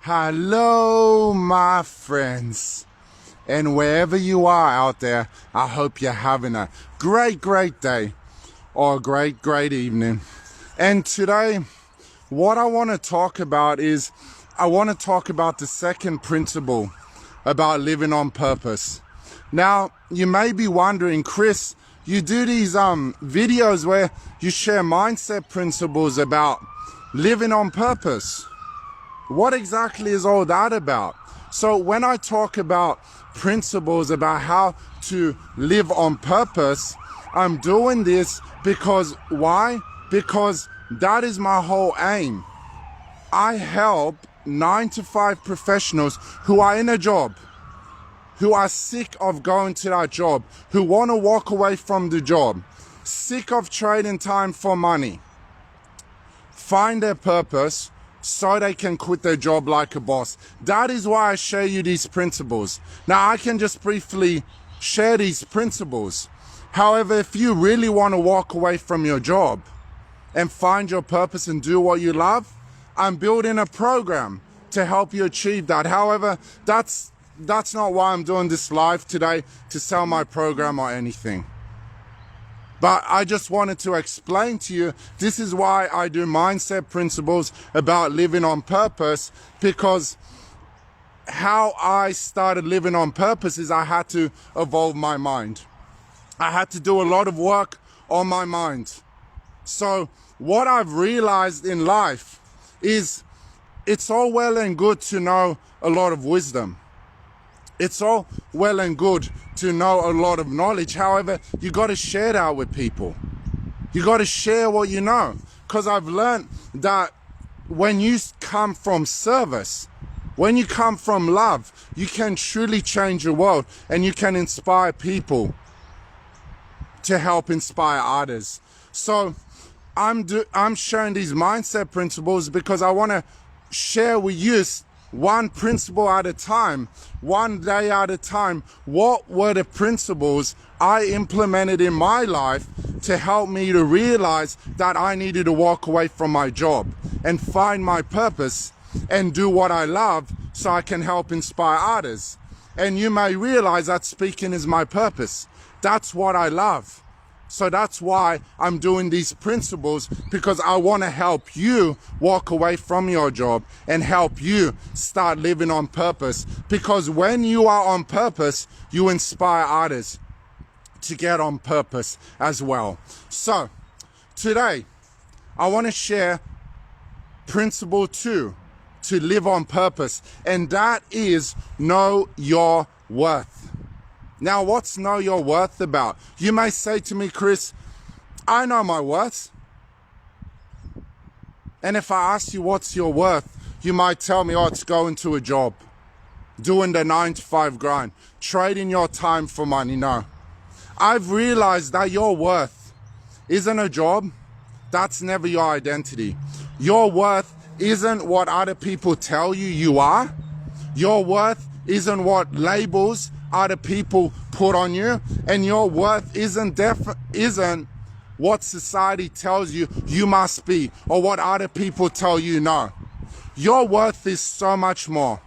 Hello, my friends. And wherever you are out there, I hope you're having a great day or a great evening. And today, what I want to talk about is I want to talk about the second principle about living on purpose. Now, you may be wondering, Chris, you do these videos where you share mindset principles about living on purpose. What exactly is all that about? So when I talk about principles about how to live on purpose, I'm doing this because why? Because that is my whole aim. I help 9-to-5 professionals who are in a job, who are sick of going to that job, who want to walk away from the job, sick of trading time for money, find their purpose so they can quit their job like a boss. That is why I share you these principles. Now, I can just briefly share these principles. However, if you really want to walk away from your job and find your purpose and do what you love, I'm building a program to help you achieve that. However, that's not why I'm doing this live today, to sell my program or anything. But I just wanted to explain to you, this is why I do mindset principles about living on purpose, because how I started living on purpose is I had to evolve my mind. I had to do a lot of work on my mind. So what I've realized in life is it's all well and good to know a lot of wisdom. It's all well and good to know a lot of knowledge. However, you got to share that with people. You got to share what you know. Because I've learned that when you come from service, when you come from love, you can truly change the world and you can inspire people to help inspire others. So I'm sharing these mindset principles because I want to share with you one principle at a time, one day at a time. What were the principles I implemented in my life to help me to realize that I needed to walk away from my job and find my purpose and do what I love so I can help inspire others? And you may realize that speaking is my purpose. That's what I love. So that's why I'm doing these principles, because I want to help you walk away from your job and help you start living on purpose. Because when you are on purpose, you inspire others to get on purpose as well. So today, I want to share principle 2 to live on purpose, and that is know your worth. Now, what's know your worth about? You may say to me, Chris, I know my worth. And if I ask you what's your worth, you might tell me, oh, it's going to a job, doing the 9-to-5 grind, trading your time for money. No. I've realized that your worth isn't a job. That's never your identity. Your worth isn't what other people tell you you are. Your worth isn't what labels other people put on you, and your worth isn't what society tells you you must be or what other people tell you no. Your worth is so much more,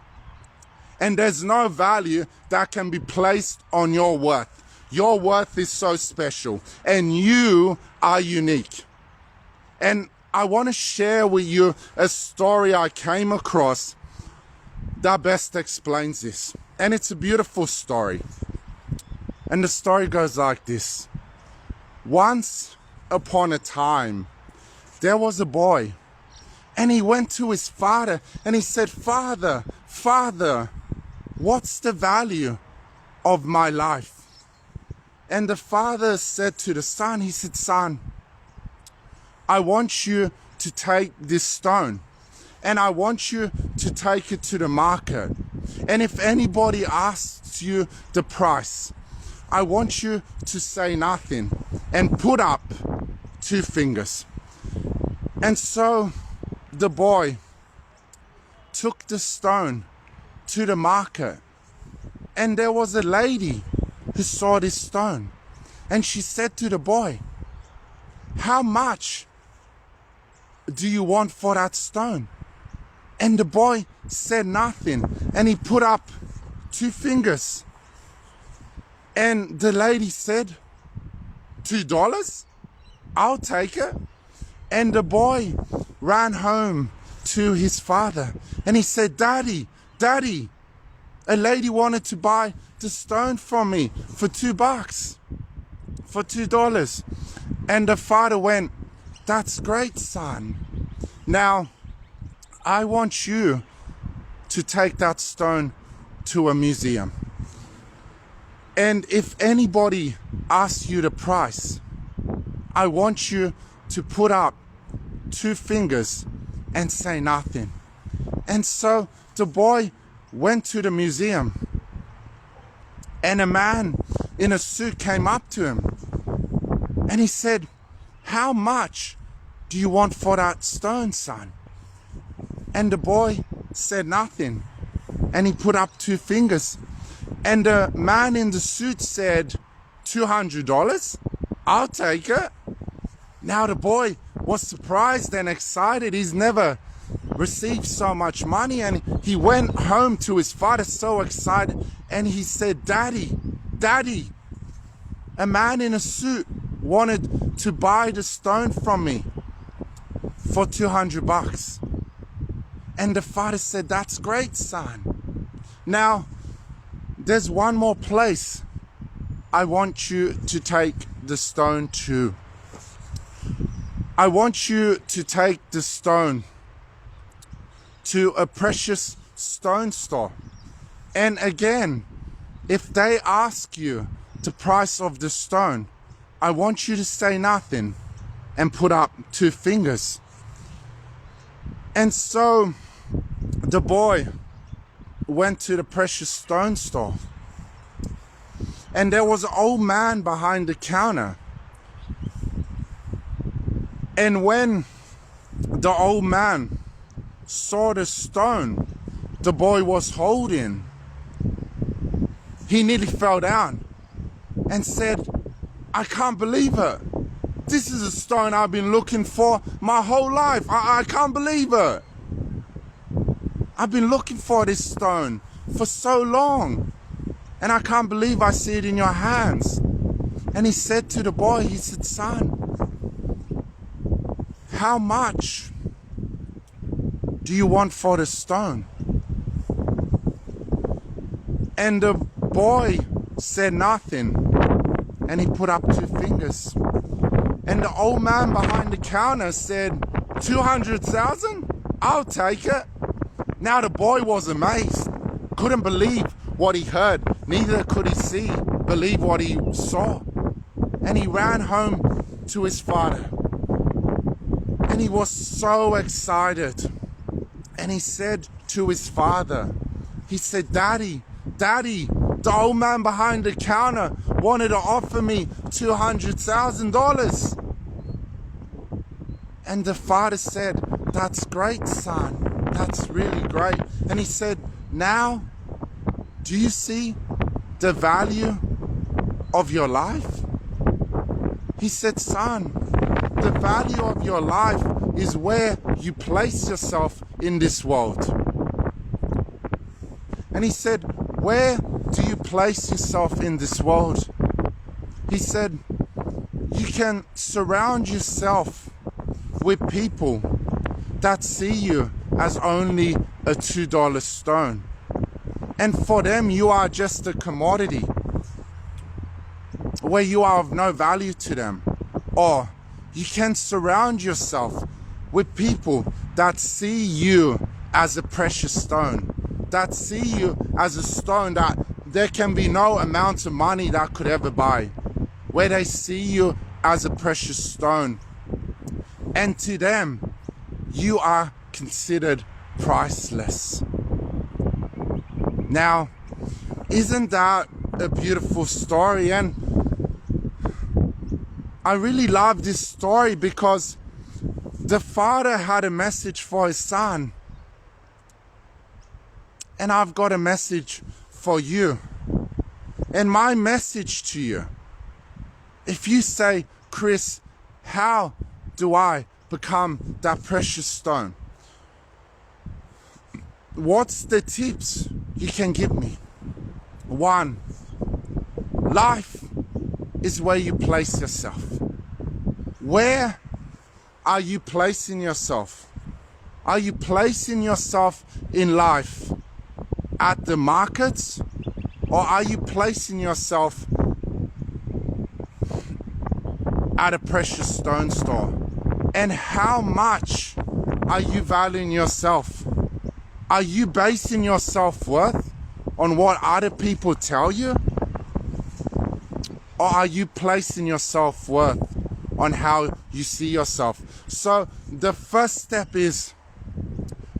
and there's no value that can be placed on your worth. Your worth is so special, and you are unique. And I want to share with you a story I came across that best explains this. And it's a beautiful story. And the story goes like this. Once upon a time, there was a boy, and he went to his father and he said, Father, what's the value of my life? And the father said to the son, he said, son, I want you to take this stone and I want you to take it to the market. And if anybody asks you the price, I want you to say nothing and put up 2 fingers. And so the boy took the stone to the market, and there was a lady who saw this stone, and she said to the boy, how much do you want for that stone? And the boy said nothing, and he put up 2 fingers. And the lady said, $2? I'll take it. And the boy ran home to his father, and he said, Daddy, a lady wanted to buy the stone from me for $2, for $2. And the father went, that's great, son. Now, I want you to take that stone to a museum. And if anybody asks you the price, I want you to put up 2 fingers and say nothing. And so the boy went to the museum, and a man in a suit came up to him, and he said, how much do you want for that stone, son? And the boy said nothing, and he put up 2 fingers. And the man in the suit said, $200? I'll take it. Now the boy was surprised and excited. He's never received so much money, and he went home to his father so excited, and he said, Daddy, a man in a suit wanted to buy the stone from me for $200. And the father said, that's great, son. Now, there's one more place I want you to take the stone to. I want you to take the stone to a precious stone store. And again, if they ask you the price of the stone, I want you to say nothing and put up 2 fingers. And so the boy went to the precious stone store, and there was an old man behind the counter. And when the old man saw the stone the boy was holding, he nearly fell down and said, I can't believe it. This is a stone I've been looking for my whole life. I can't believe it. I've been looking for this stone for so long, and I can't believe I see it in your hands. And he said to the boy, he said, son, how much do you want for the stone? And the boy said nothing, and he put up 2 fingers. And the old man behind the counter said, 200,000? I'll take it. Now the boy was amazed, couldn't believe what he heard, neither could he believe what he saw. And he ran home to his father, and he was so excited. And he said to his father, he said, Daddy, the old man behind the counter wanted to offer me $200,000. And the father said, that's great, son. That's really great. And he said, now, do you see the value of your life? He said, son, the value of your life is where you place yourself in this world. And he said, where do you place yourself in this world? He said, you can surround yourself with people that see you as only a $2 stone. And for them, you are just a commodity, where you are of no value to them. Or you can surround yourself with people that see you as a precious stone, that see you as a stone that there can be no amount of money that could ever buy, where they see you as a precious stone. And to them, you are considered priceless. Now, isn't that a beautiful story? And I really love this story because the father had a message for his son. And I've got a message for you. And my message to you, if you say, Chris, how do I become that precious stone? what's the tips you can give me? One, life is where you place yourself. Where are you placing yourself? Are you placing yourself in life at the markets, or are you placing yourself at a precious stone store? And how much are you valuing yourself? Are you basing your self-worth on what other people tell you? Or are you placing your self-worth on how you see yourself? So the first step is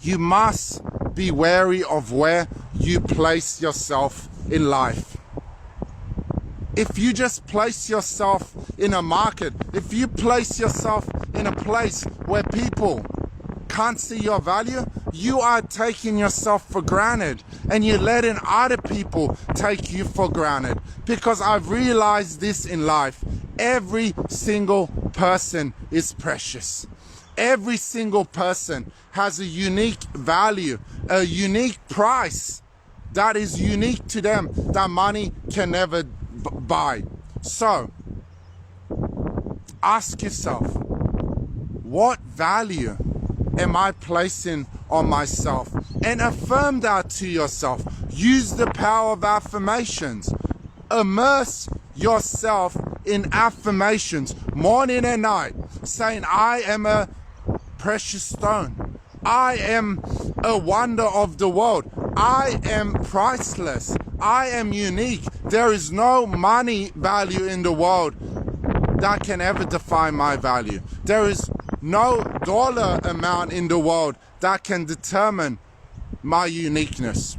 you must be wary of where you place yourself in life. If you just place yourself in a market, if you place yourself in a place where people can't see your value, you are taking yourself for granted, and you're letting other people take you for granted. Because I've realized this in life: every single person is precious. Every single person has a unique value, a unique price that is unique to them, that money can never buy. So ask yourself, what value am I placing on myself? And affirm that to yourself. Use the power of affirmations. Immerse yourself in affirmations morning and night, saying, I am a precious stone. I am a wonder of the world. I am priceless. I am unique. There is no money value in the world that can ever define my value. There is no dollar amount in the world that can determine my uniqueness.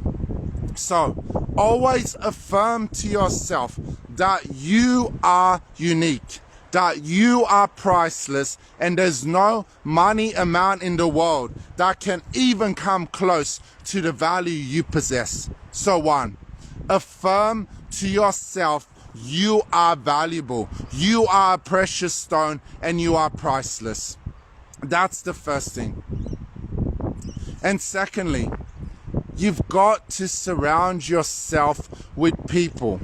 So always affirm to yourself that you are unique, that you are priceless, and there's no money amount in the world that can even come close to the value you possess. So one, affirm to yourself you are valuable, you are a precious stone, and you are priceless. That's the first thing. And secondly, you've got to surround yourself with people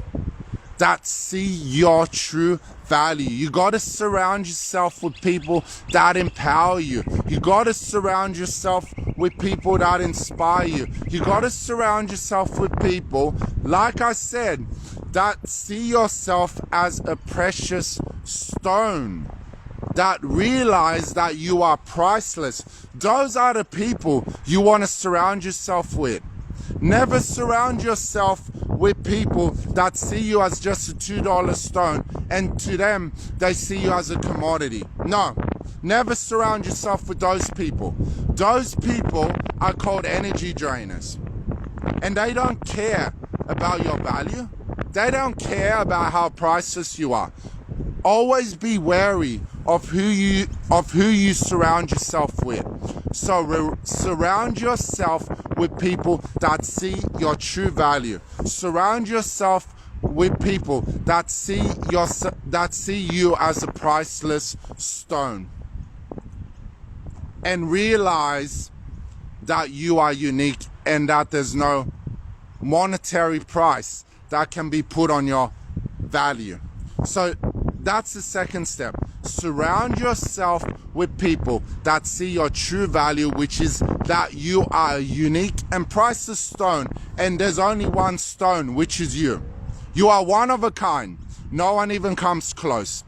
that see your true value. You got to surround yourself with people that empower you. You got to surround yourself with people that inspire you. You got to surround yourself with people, like I said, that see yourself as a precious stone, that realize that you are priceless. Those are the people you want to surround yourself with. Never surround yourself with people that see you as just a $2 stone, and to them they see you as a commodity. No, never surround yourself with those people. Those people are called energy drainers, and they don't care about your value. They don't care about how priceless you are. Always be wary of who you surround yourself with. So surround yourself with people that see your true value. Surround yourself with people that see you as a priceless stone, and realize that you are unique and that there's no monetary price that can be put on your value. So that's the second step. Surround yourself with people that see your true value, which is that you are a unique and priceless stone, and there's only one stone, which is you. You are one of a kind. No one even comes close.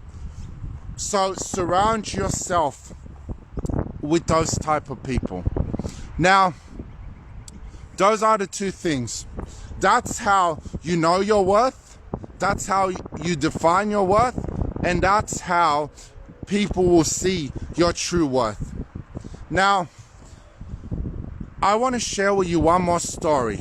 So surround yourself with those type of people. Now, those are the two things. That's how you know your worth. That's how you define your worth. And that's how people will see your true worth. Now, I want to share with you one more story.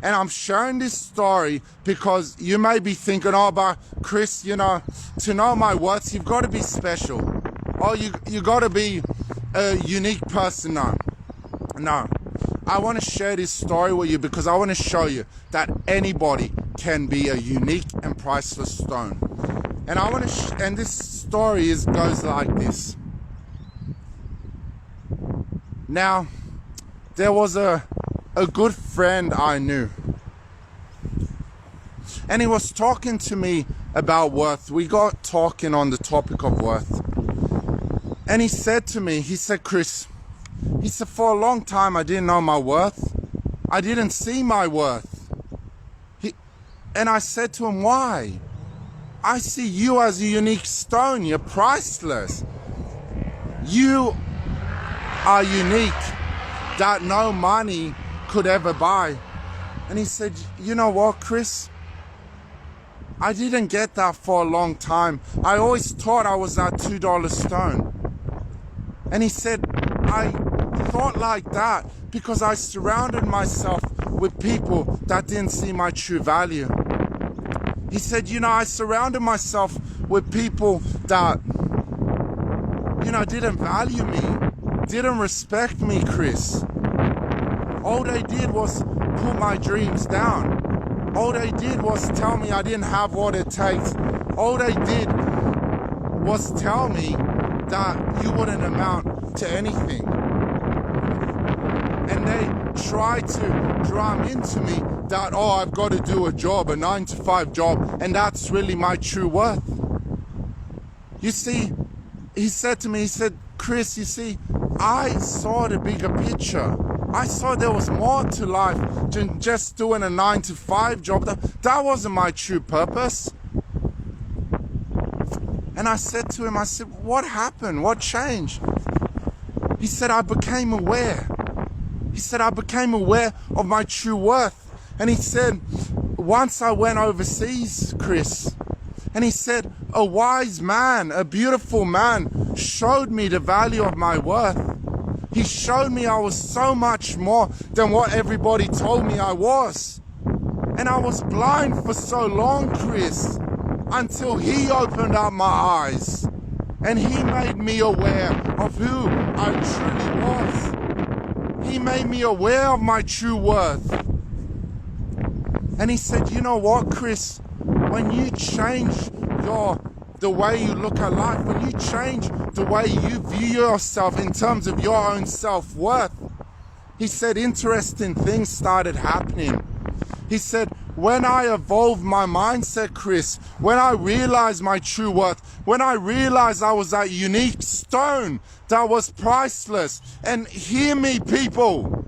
And I'm sharing this story because you may be thinking, oh, but Chris, to know my worth, you've got to be special. Oh, you got to be a unique person. No. I want to share this story with you because I want to show you that anybody can be a unique and priceless stone. And I want to, and this story goes like this. Now, there was a a good friend I knew. And he was talking to me about worth. We got talking on the topic of worth. And he said to me, he said, Chris, he said, for a long time I didn't know my worth. I didn't see my worth. And I said to him, why? I see you as a unique stone. You're priceless. You are unique that no money could ever buy. And he said, you know what, Chris? I didn't get that for a long time. I always thought I was that $2 stone. And he said, I thought like that because I surrounded myself with people that didn't see my true value. He said, you know, I surrounded myself with people that, you know, didn't value me, didn't respect me, Chris. All they did was put my dreams down. All they did was tell me I didn't have what it takes. All they did was tell me that you wouldn't amount to anything. And they tried to drum into me that, oh, I've got to do a job, a 9-to-5 job, and that's really my true worth. You see, he said to me, he said, Chris, you see, I saw the bigger picture. I saw there was more to life than just doing a 9-to-5 job. That wasn't my true purpose. And I said to him, I said, what happened? What changed? He said, I became aware. He said, I became aware of my true worth. And he said, once I went overseas, Chris, and he said, a wise man, a beautiful man showed me the value of my worth. He showed me I was so much more than what everybody told me I was. And I was blind for so long, Chris, until he opened up my eyes and he made me aware of who I truly was. He made me aware of my true worth. And he said, you know what, Chris, when you change the way you look at life, when you change the way you view yourself in terms of your own self-worth, he said interesting things started happening. He said, when I evolved my mindset, Chris, when I realized my true worth, when I realized I was that unique stone that was priceless, and hear me, people,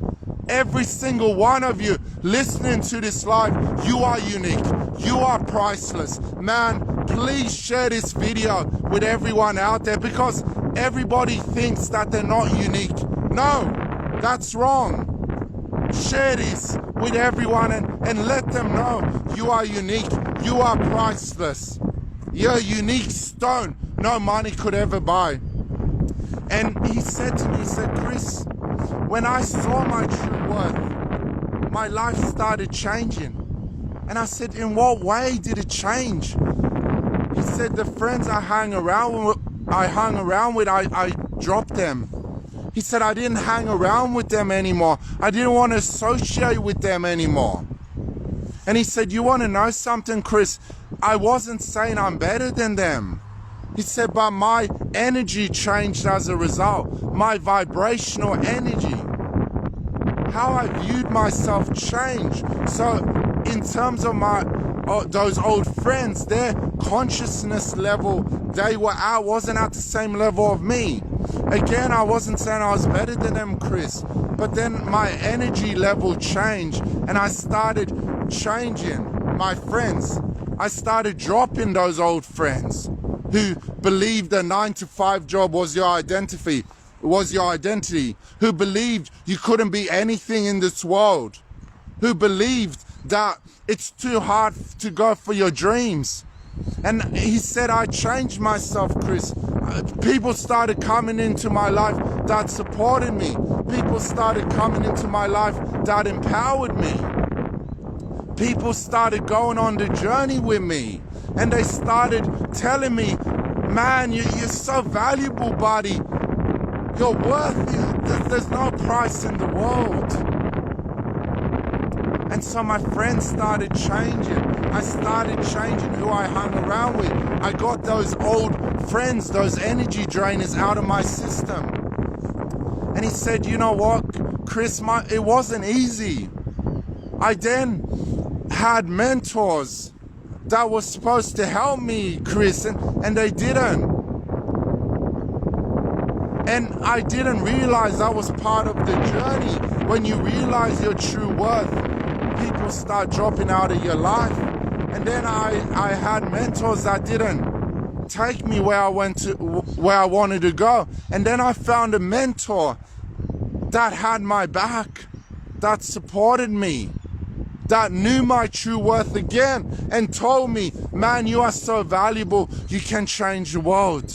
every single one of you listening to this live, you are unique. You are priceless. Man, please share this video with everyone out there because everybody thinks that they're not unique. No, that's wrong. Share this with everyone and let them know you are unique. You are priceless. You're a unique stone no money could ever buy. And he said to me, he said, Chris, when I saw my true worth, my life started changing. And I said, in what way did it change? He said, the friends I hung around with, I dropped them. He said, I didn't hang around with them anymore. I didn't want to associate with them anymore. And he said, you want to know something, Chris? I wasn't saying I'm better than them. He said, but my energy changed as a result. My vibrational energy. How I viewed myself changed. So in terms of those old friends, their consciousness level they were at wasn't at the same level of me. Again, I wasn't saying I was better than them, Chris. But then my energy level changed and I started changing my friends. I started dropping those old friends who believed a 9-to-5 job was your identity, who believed you couldn't be anything in this world, who believed that it's too hard to go for your dreams. And he said, I changed myself, Chris. People started coming into my life that supported me. People started coming into my life that empowered me. People started going on the journey with me. And they started telling me, man, you're so valuable, buddy. You're worth, there's no price in the world. And so my friends started changing. I started changing who I hung around with. I got those old friends, those energy drainers out of my system. And he said, you know what, Chris, it wasn't easy. I then had mentors that were supposed to help me, Chris, and they didn't. And I didn't realize that was part of the journey. When you realize your true worth, people start dropping out of your life. And then I had mentors that didn't take me where I wanted to go. And then I found a mentor that had my back, that supported me, that knew my true worth again, and told me, man, you are so valuable, you can change the world.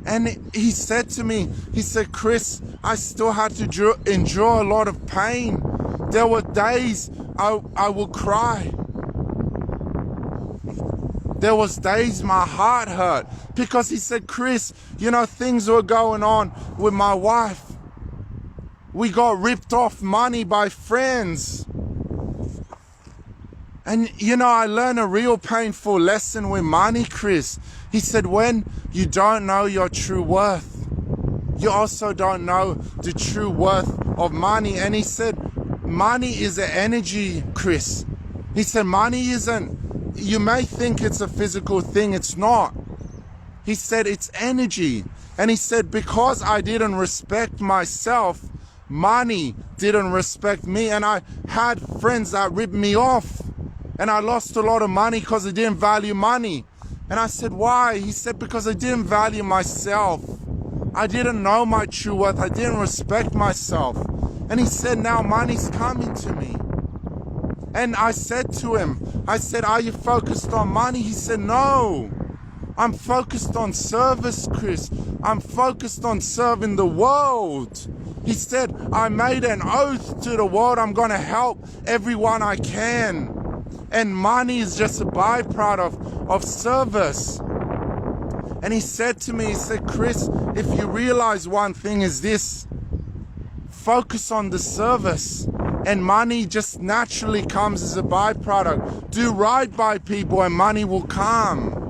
And he said to me, he said, Chris, I still had to endure a lot of pain. There were days I would cry. There was days my heart hurt, because he said, Chris, you know, things were going on with my wife. We got ripped off money by friends. And you know, I learned a real painful lesson with money, Chris. He said, when you don't know your true worth, you also don't know the true worth of money. And he said, money is an energy, Chris. He said, money isn't, you may think it's a physical thing, it's not. He said, it's energy. And he said, because I didn't respect myself, money didn't respect me. And I had friends that ripped me off. And I lost a lot of money because I didn't value money. And I said, why? He said, because I didn't value myself. I didn't know my true worth. I didn't respect myself. And he said, now money's coming to me. And I said to him, I said, are you focused on money? He said, no. I'm focused on service, Chris. I'm focused on serving the world. He said, I made an oath to the world. I'm going to help everyone I can. And money is just a byproduct of service. And he said to me, he said, Chris, if you realize one thing is this, focus on the service, and money just naturally comes as a byproduct. Do right by people and money will come.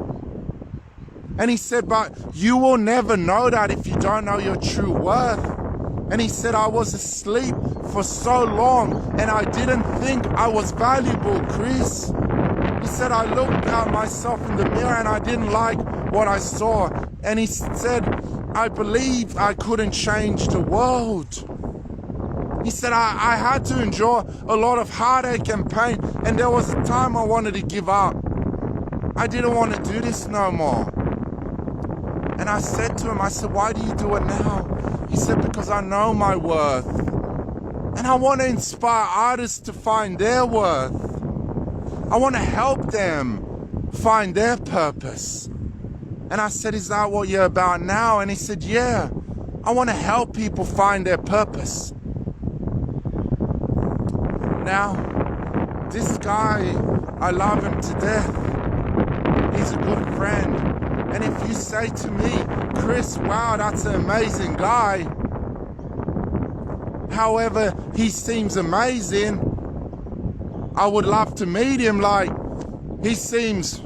And he said, but you will never know that if you don't know your true worth. And he said, I was asleep for so long and I didn't think I was valuable, Chris. He said, I looked at myself in the mirror and I didn't like what I saw. And he said, I believed I couldn't change the world. He said, I had to endure a lot of heartache and pain. And there was a time I wanted to give up. I didn't want to do this no more. And I said to him, I said, why do you do it now? He said, because I know my worth. And I want to inspire artists to find their worth. I want to help them find their purpose. And I said, is that what you're about now? And he said, yeah, I want to help people find their purpose. Now, this guy, I love him to death. He's a good friend. And if you say to me, Chris, wow, that's an amazing guy. However, he seems amazing. I would love to meet him. Like, he seems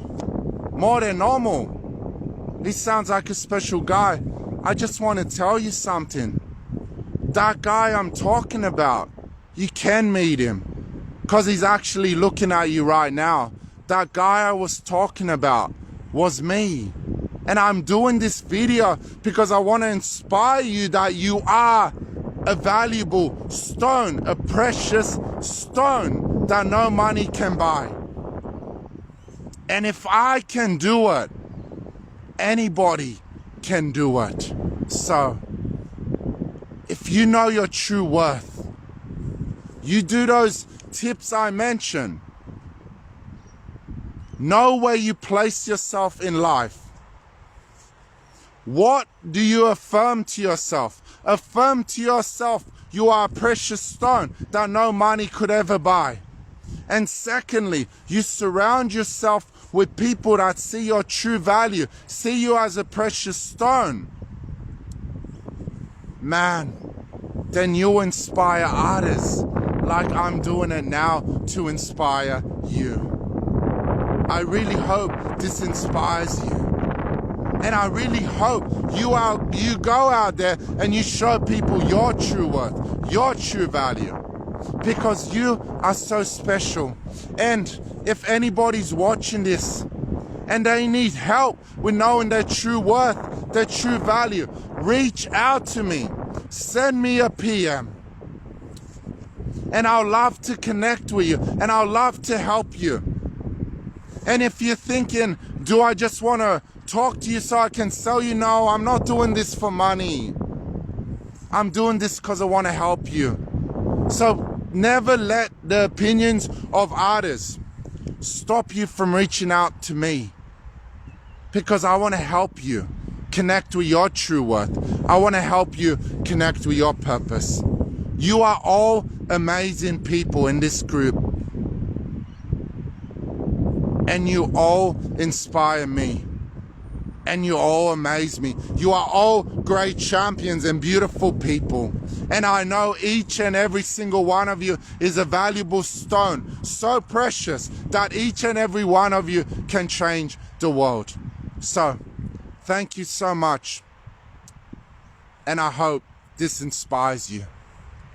more than normal. He sounds like a special guy. I just want to tell you something. That guy I'm talking about, you can meet him. Because he's actually looking at you right now. That guy I was talking about was me. And I'm doing this video because I want to inspire you that you are a valuable stone, a precious stone that no money can buy. And if I can do it, anybody can do it. So, if you know your true worth, you do those tips I mentioned. Know where you place yourself in life. What do you affirm to yourself? Affirm to yourself you are a precious stone that no money could ever buy. And secondly, you surround yourself with people that see your true value, see you as a precious stone. Man, then you'll inspire others like I'm doing it now to inspire you. I really hope this inspires you. And I really hope you go out there and you show people your true worth, your true value, because you are so special. And if anybody's watching this and they need help with knowing their true worth, their true value, reach out to me. Send me a PM. And I'll love to connect with you, and I'll love to help you. And if you're thinking, do I just want to talk to you so I can sell you? No, I'm not doing this for money. I'm doing this because I want to help you. So never let the opinions of others stop you from reaching out to me, because I want to help you connect with your true worth. I want to help you connect with your purpose. You are all amazing people in this group, and you all inspire me, and you all amaze me. You are all great champions and beautiful people, and I know each and every single one of you is a valuable stone, so precious that each and every one of you can change the world. So thank you so much, and I hope this inspires you.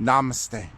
Namaste.